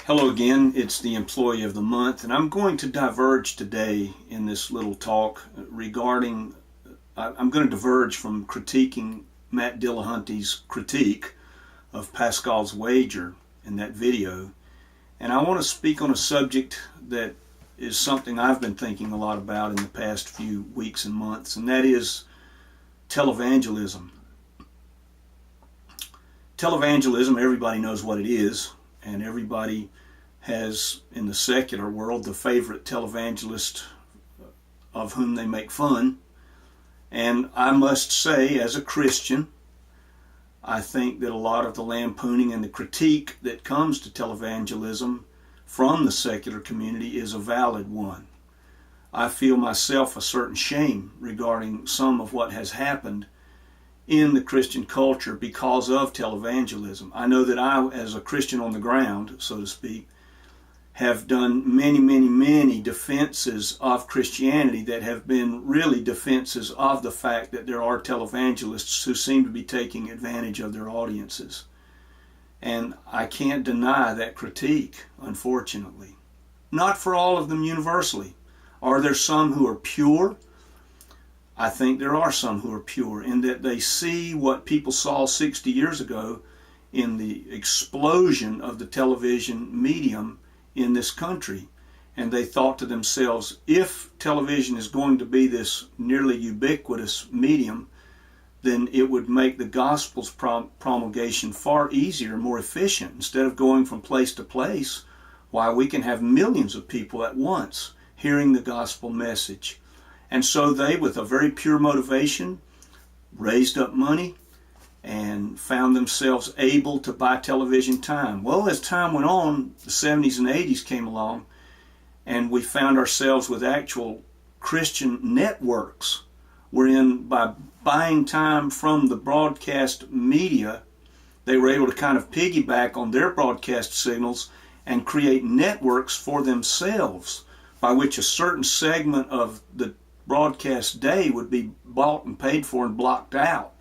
Hello again, it's the Employee of the Month, and I'm going to diverge today in this little talk regarding, I'm going to diverge from critiquing Matt Dillahunty's critique of Pascal's wager in that video, and I want to speak on a subject that is something I've been thinking a lot about in the past few weeks and months, and that is televangelism. Televangelism, everybody knows what it is, and everybody has in the secular world the favorite televangelist of whom they make fun. And I must say, as a Christian, I think that a lot of the lampooning and the critique that comes to televangelism from the secular community is a valid one. I feel myself a certain shame regarding some of what has happened in the Christian culture because of televangelism. I know that I, as a Christian on the ground, so to speak, have done many defenses of Christianity that have been really defenses of the fact that there are televangelists who seem to be taking advantage of their audiences. And I can't deny that critique, unfortunately. Not for all of them universally. Are there some who are pure? I think there are some who are pure in that they see what people saw 60 years ago in the explosion of the television medium in this country. And they thought to themselves, if television is going to be this nearly ubiquitous medium, then it would make the gospel's promulgation far easier, more efficient. Instead of going from place to place, why, we can have millions of people at once hearing the gospel message. And so they, with a very pure motivation, raised up money and found themselves able to buy television time. Well, as time went on, the 70s and 80s came along, and we found ourselves with actual Christian networks, wherein by buying time from the broadcast media, they were able to kind of piggyback on their broadcast signals and create networks for themselves, by which a certain segment of the broadcast day would be bought and paid for and blocked out.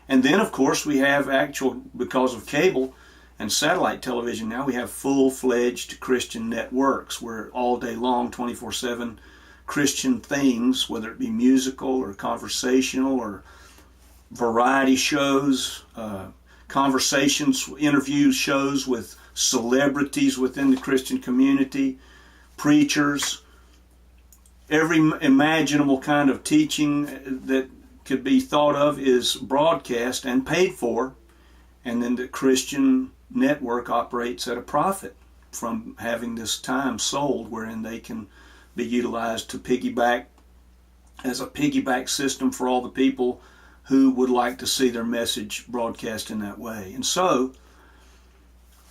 And then, of course, we have actual, because of cable and satellite television now, we have full-fledged Christian networks where all day long, 24/7 Christian things, whether it be musical or conversational or variety shows, conversations, interview shows with celebrities within the Christian community, preachers, every imaginable kind of teaching that could be thought of is broadcast and paid for, and then the Christian network operates at a profit from having this time sold, wherein they can be utilized to piggyback as a piggyback system for all the people who would like to see their message broadcast in that way. And so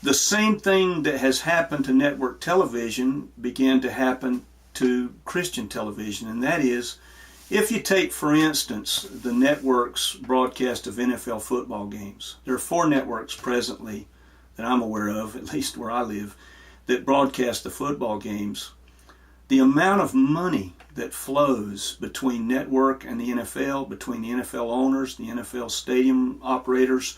the same thing that has happened to network television began to happen to Christian television, and that is, if you take, for instance, the network's broadcast of NFL football games, there are 4 networks presently that I'm aware of, at least where I live, that broadcast the football games. The amount of money that flows between network and the NFL, between the NFL owners, the NFL stadium operators,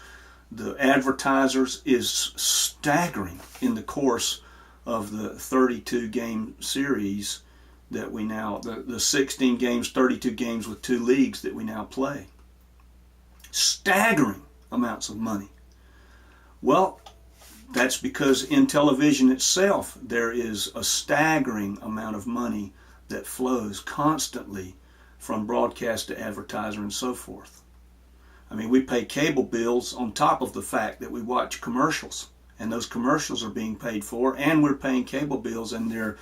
the advertisers, is staggering in the course of the 32-game series that we now, the 16 games, 32 games with 2 leagues that we now play. Staggering amounts of money. Well, that's because in television itself there is a staggering amount of money that flows constantly from broadcast to advertiser and so forth. I mean, we pay cable bills on top of the fact that we watch commercials, and those commercials are being paid for, and we're paying cable bills, and they're,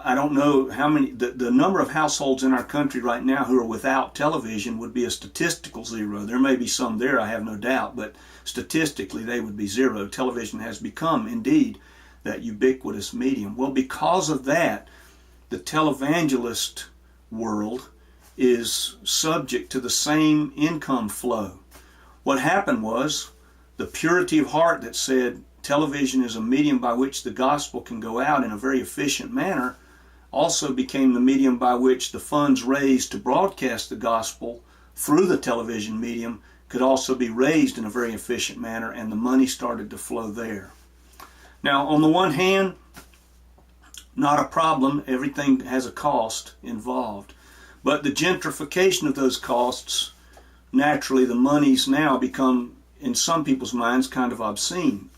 I don't know how many, the number of households in our country right now who are without television would be a statistical zero. There may be some there, I have no doubt, but statistically they would be zero. Television has become, indeed, that ubiquitous medium. Well, because of that, the televangelist world is subject to the same income flow. What happened was the purity of heart that said television is a medium by which the gospel can go out in a very efficient manner also became the medium by which the funds raised to broadcast the gospel through the television medium could also be raised in a very efficient manner, and the money started to flow there. Now, on the one hand, not a problem. Everything has a cost involved. But the gentrification of those costs, naturally the monies now become, in some people's minds, kind of obscene.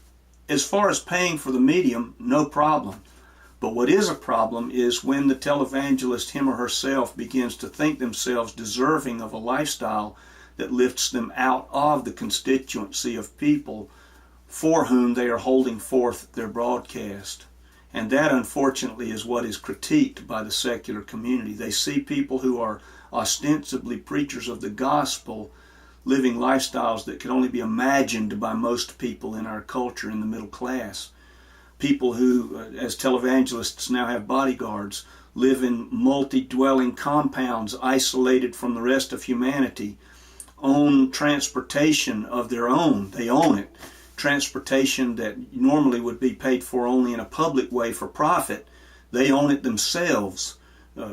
As far as paying for the medium, no problem. But what is a problem is when the televangelist, him or herself, begins to think themselves deserving of a lifestyle that lifts them out of the constituency of people for whom they are holding forth their broadcast. And that, unfortunately, is what is critiqued by the secular community. They see people who are ostensibly preachers of the gospel living lifestyles that can only be imagined by most people in our culture in the middle class. People who, as televangelists, now have bodyguards, live in multi-dwelling compounds isolated from the rest of humanity, own transportation of their own. They own it. Transportation that normally would be paid for only in a public way for profit. They own it themselves.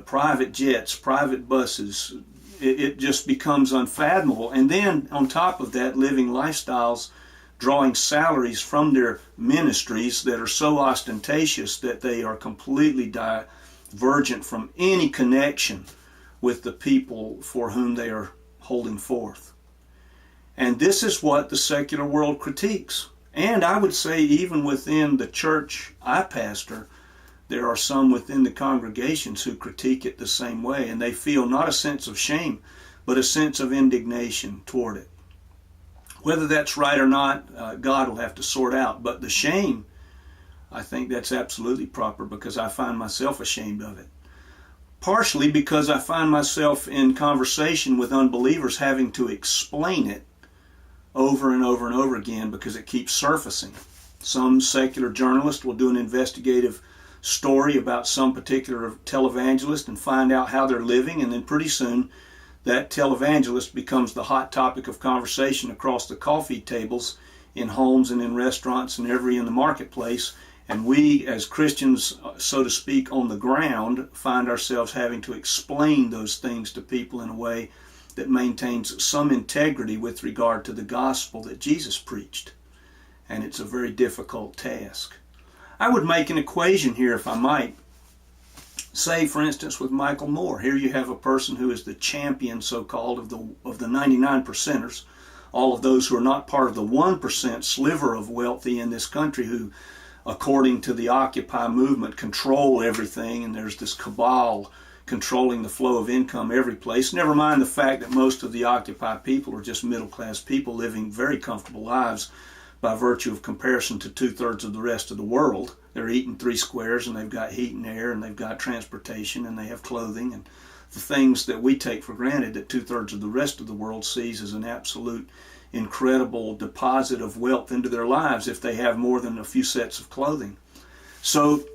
Private jets, private buses. It just becomes unfathomable. And then on top of that, living lifestyles, drawing salaries from their ministries that are so ostentatious that they are completely divergent from any connection with the people for whom they are holding forth. And this is what the secular world critiques. And I would say even within the church I pastor, there are some within the congregations who critique it the same way, and they feel not a sense of shame, but a sense of indignation toward it. Whether that's right or not, God will have to sort out. But the shame, I think that's absolutely proper, because I find myself ashamed of it. Partially because I find myself in conversation with unbelievers having to explain it over and over and over again because it keeps surfacing. Some secular journalist will do an investigative story about some particular televangelist and find out how they're living, and then pretty soon that televangelist becomes the hot topic of conversation across the coffee tables in homes and in restaurants and in the marketplace. And we, as Christians, so to speak, on the ground, find ourselves having to explain those things to people in a way that maintains some integrity with regard to the gospel that Jesus preached. And it's a very difficult task. I would make an equation here, if I might. Say, for instance, with Michael Moore. Here you have a person who is the champion, so-called, of the 99%ers, all of those who are not part of the 1% sliver of wealthy in this country who, according to the Occupy movement, control everything, and there's this cabal controlling the flow of income every place. Never mind the fact that most of the Occupy people are just middle-class people living very comfortable lives by virtue of comparison to two-thirds of the rest of the world. They're eating 3 squares, and they've got heat and air, and they've got transportation, and they have clothing, and the things that we take for granted that two-thirds of the rest of the world sees as an absolute incredible deposit of wealth into their lives if they have more than a few sets of clothing. So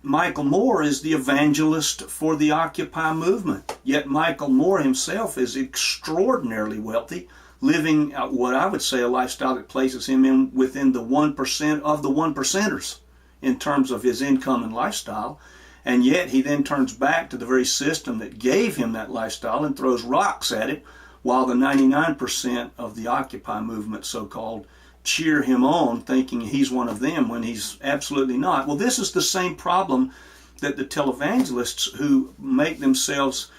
Michael Moore is the evangelist for the Occupy movement. Yet Michael Moore himself is extraordinarily wealthy, living what I would say a lifestyle that places him in within the 1% of the 1%ers in terms of his income and lifestyle. And yet he then turns back to the very system that gave him that lifestyle and throws rocks at it, while the 99% of the Occupy movement, so-called, cheer him on, thinking he's one of them when he's absolutely not. Well, this is the same problem that the televangelists who make themselves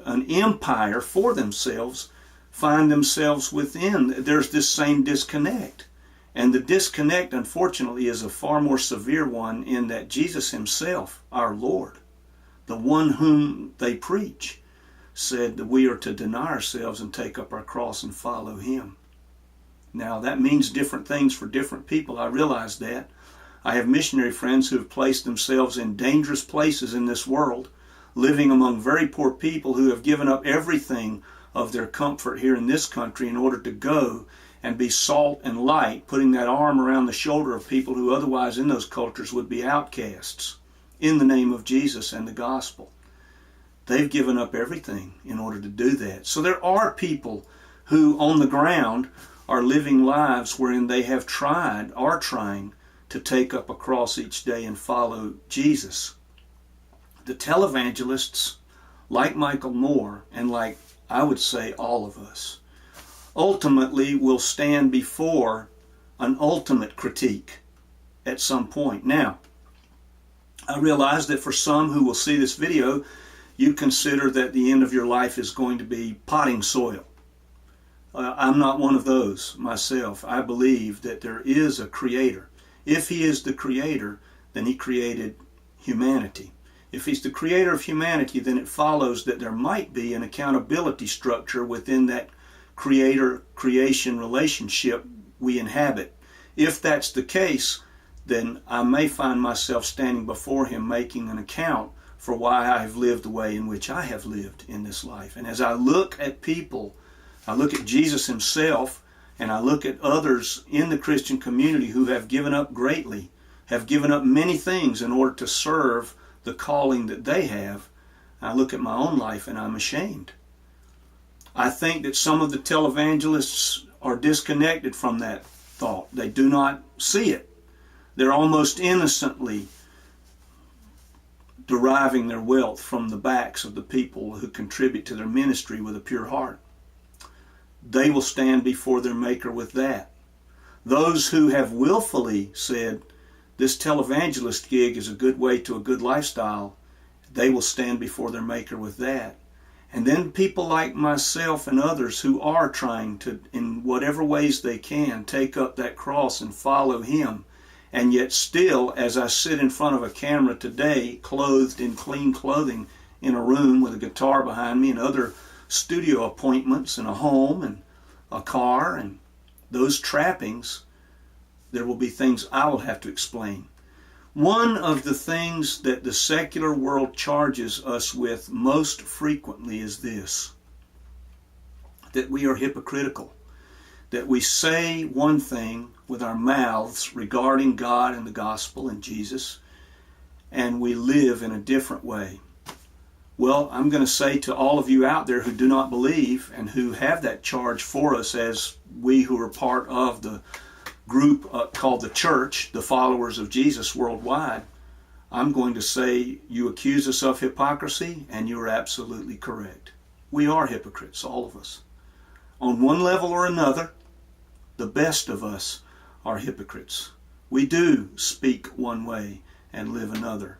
an empire for themselves find themselves within. There's this same disconnect. And the disconnect, unfortunately, is a far more severe one in that Jesus himself, our Lord, the one whom they preach, said that we are to deny ourselves and take up our cross and follow him. Now, that means different things for different people. I realize that. I have missionary friends who have placed themselves in dangerous places in this world, living among very poor people who have given up everything of their comfort here in this country in order to go and be salt and light, putting that arm around the shoulder of people who otherwise in those cultures would be outcasts in the name of Jesus and the gospel. They've given up everything in order to do that. So there are people who on the ground are living lives wherein they are trying to take up a cross each day and follow Jesus. The televangelists, like Michael Moore, and like I would say all of us, ultimately will stand before an ultimate critique. at some point. Now, I realize that for some who will see this video, you consider that the end of your life is going to be potting soil. I'm not one of those myself. I believe that there is a creator. If he is the creator, then he created humanity. If he's the creator of humanity, then it follows that there might be an accountability structure within that creator-creation relationship we inhabit. If that's the case, then I may find myself standing before him making an account for why I have lived the way in which I have lived in this life. And as I look at people, I look at Jesus himself, and I look at others in the Christian community who have given up greatly, have given up many things in order to serve the calling that they have. I look at my own life and I'm ashamed. I think that some of the televangelists are disconnected from that thought. They do not see it. They're almost innocently deriving their wealth from the backs of the people who contribute to their ministry with a pure heart. They will stand before their Maker with that. Those who have willfully said, this televangelist gig is a good way to a good lifestyle, they will stand before their Maker with that. And then people like myself and others who are trying to, in whatever ways they can, take up that cross and follow him. And yet still, as I sit in front of a camera today, clothed in clean clothing in a room with a guitar behind me and other studio appointments and a home and a car and those trappings, there will be things I will have to explain. One of the things that the secular world charges us with most frequently is this: that we are hypocritical, that we say one thing with our mouths regarding God and the gospel and Jesus, and we live in a different way. Well, I'm going to say to all of you out there who do not believe and who have that charge for us as we who are part of the group called the church, the followers of Jesus worldwide, I'm going to say you accuse us of hypocrisy, and you are absolutely correct. We are hypocrites, all of us. On one level or another, the best of us are hypocrites. We do speak one way and live another.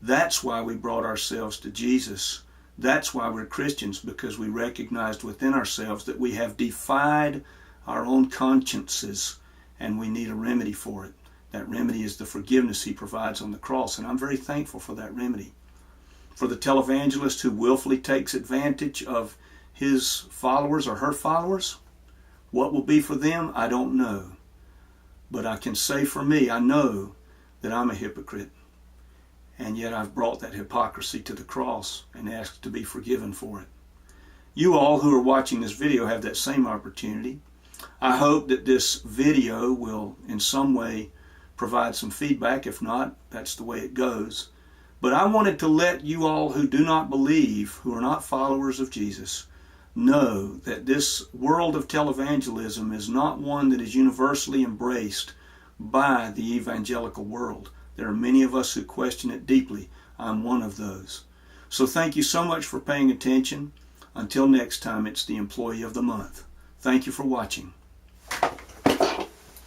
That's why we brought ourselves to Jesus. That's why we're Christians, because we recognized within ourselves that we have defied our own consciences and we need a remedy for it. That remedy is the forgiveness he provides on the cross, and I'm very thankful for that remedy. For the televangelist who willfully takes advantage of his followers or her followers, what will be for them, I don't know. But I can say for me, I know that I'm a hypocrite. And yet I've brought that hypocrisy to the cross and asked to be forgiven for it. You all who are watching this video have that same opportunity. I hope that this video will in some way provide some feedback. If not, that's the way it goes. But I wanted to let you all who do not believe, who are not followers of Jesus, know that this world of televangelism is not one that is universally embraced by the evangelical world. There are many of us who question it deeply. I'm one of those. So thank you so much for paying attention. Until next time, it's the Employee of the Month. Thank you for watching.